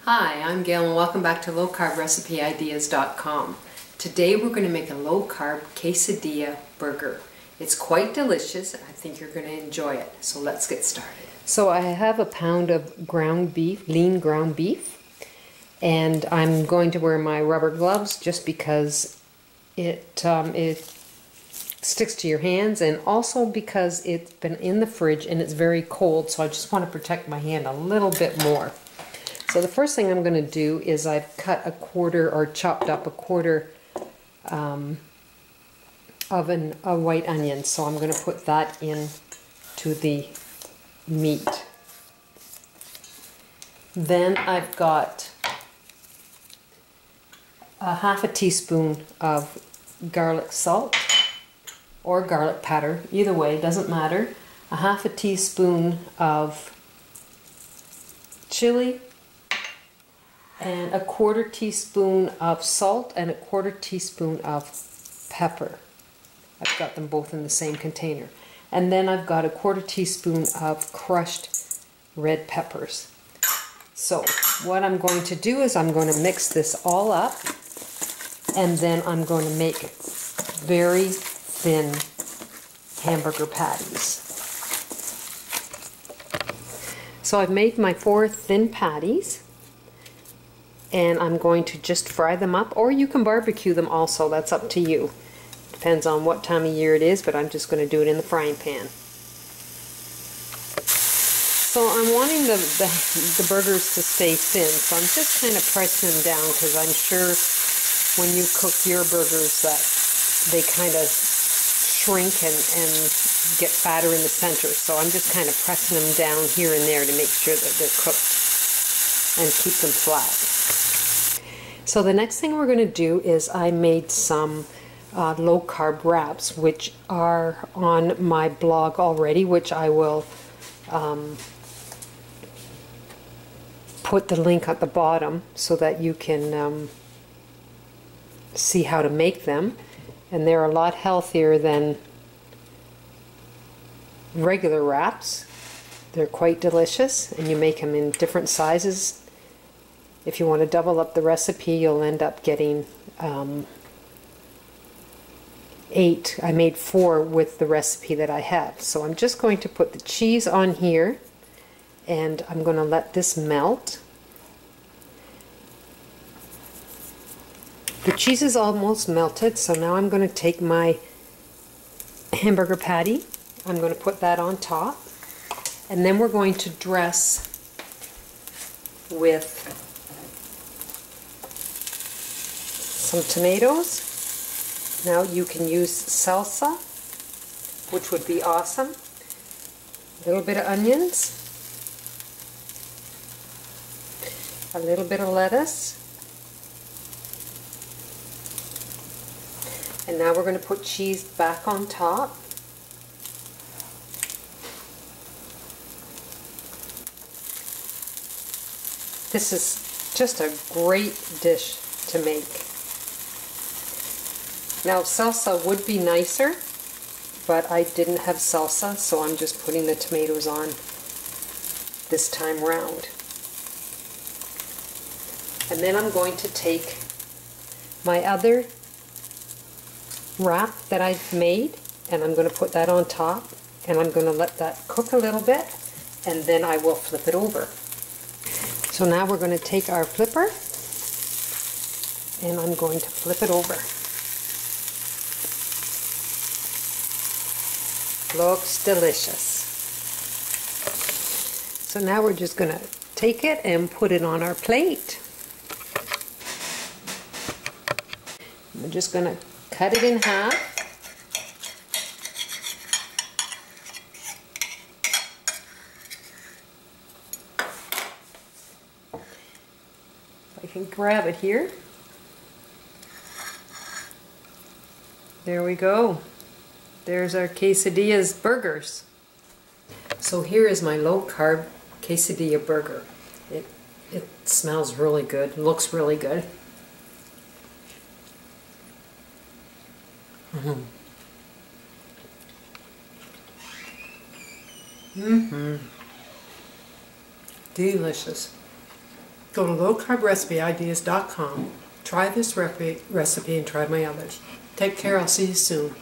Hi, I'm Gail and welcome back to lowcarbrecipe.ideas.com. Today we're going to make a low-carb quesadilla burger. It's quite delicious. I think you're going to enjoy it. So let's get started. So I have a pound of ground beef, lean ground beef, and I'm going to wear my rubber gloves just because it sticks to your hands, and also because it's been in the fridge and it's very cold, so I just want to protect my hand a little bit more. So the first thing I'm going to do is I've cut a quarter or chopped up a quarter of a white onion. So I'm going to put that in to the meat. Then I've got a half a teaspoon of garlic salt or garlic powder. Either way, doesn't matter. A half a teaspoon of chili, and a quarter teaspoon of salt and a quarter teaspoon of pepper. I've got them both in the same container. And then I've got a quarter teaspoon of crushed red peppers. So what I'm going to do is I'm going to mix this all up, and then I'm going to make very thin hamburger patties. So I've made my 4 thin patties, and I'm going to just fry them up, or you can barbecue them also, that's up to you. Depends on what time of year it is, but I'm just going to do it in the frying pan. So I'm wanting the burgers to stay thin, so I'm just kind of pressing them down, because I'm sure when you cook your burgers that they kind of shrink and get fatter in the center. So I'm just kind of pressing them down here and there to make sure that they're cooked and keep them flat. So the next thing we're going to do is I made some low-carb wraps, which are on my blog already, which I will put the link at the bottom so that you can see how to make them. And they're a lot healthier than regular wraps. They're quite delicious, and you make them in different sizes. If you want to double up the recipe, you'll end up getting 8. I made 4 with the recipe that I have. So I'm just going to put the cheese on here, and I'm going to let this melt. The cheese is almost melted, so now I'm going to take my hamburger patty. I'm going to put that on top, and then we're going to dress with some tomatoes. Now you can use salsa, which would be awesome. A little bit of onions, a little bit of lettuce, and now we're going to put cheese back on top. This is just a great dish to make. Now salsa would be nicer, but I didn't have salsa, so I'm just putting the tomatoes on this time round. And then I'm going to take my other wrap that I've made, and I'm going to put that on top, and I'm going to let that cook a little bit, and then I will flip it over. So now we're going to take our flipper, and I'm going to flip it over. Looks delicious. So now we're just going to take it and put it on our plate. We're just going to cut it in half. I can grab it here. There we go. There's our quesadillas burgers. So here is my low-carb quesadilla burger. It smells really good, looks really good. Delicious. Go to lowcarbrecipe.ideas.com. Try this recipe and try my others. Take care. I'll see you soon.